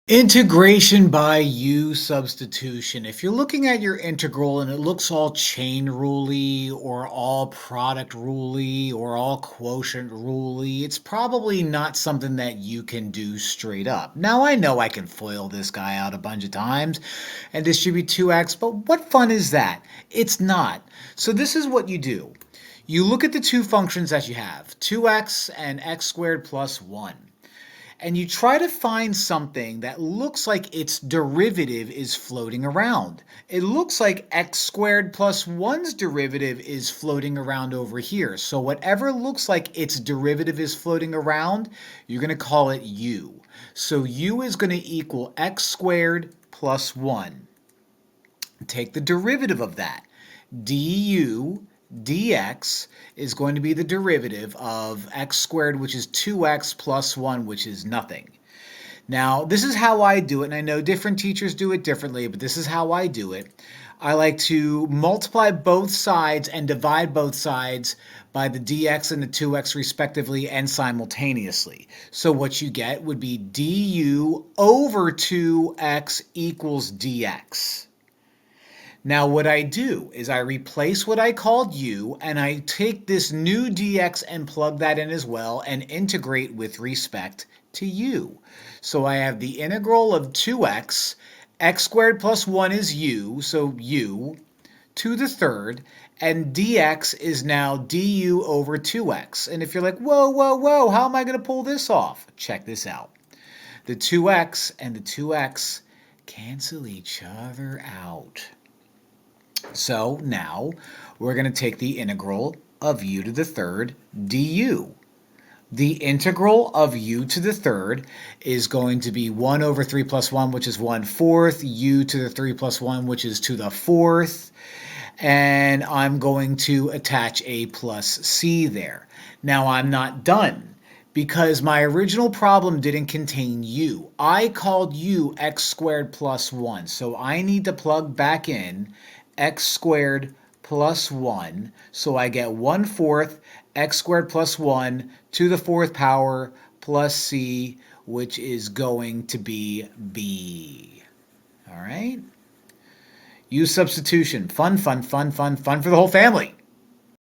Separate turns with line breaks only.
Integration by U substitution. If you're looking at your integral and it looks all chain rule-y or all product rule-y or all quotient rule-y, it's probably not something that you can do straight up. Now I know I can FOIL this guy out a bunch of times and distribute 2x, but what fun is that? It's not. So this is what you do. You look at the two functions that you have, 2x and x squared plus 1. And you try to find something that looks like its derivative is floating around. It looks like x squared plus 1's derivative is floating around over here. So whatever looks like its derivative is floating around, you're going to call it u. So u is going to equal x squared plus 1. Take the derivative of that. du dx is going to be the derivative of x squared, which is 2x plus 1, which is nothing. Now, this is how I do it, and I know different teachers do it differently, but this is how I do it. I like to multiply both sides and divide both sides by the dx and the 2x respectively and simultaneously. So what you get would be du over 2x equals dx. Now what I do is I replace what I called u and I take this new dx and plug that in as well and integrate with respect to u. So I have the integral of 2x, x squared plus 1 is u, so u, to the third, and dx is now du over 2x. And if you're like, whoa, how am I going to pull this off? Check this out. The 2x and the 2x cancel each other out. So now we're going to take the integral of u to the third du. The integral of u to the third is going to be 1 over 3 plus 1, which is 1/4, u to the 3 plus 1, which is to the 4th, and I'm going to attach a plus c there. Now I'm not done, because my original problem didn't contain u. I called u x squared plus 1, so I need to plug back in x squared plus 1, so I get 1/4 x squared plus 1 to the 4th power plus c, which is going to be b. All right? U substitution. Fun for the whole family.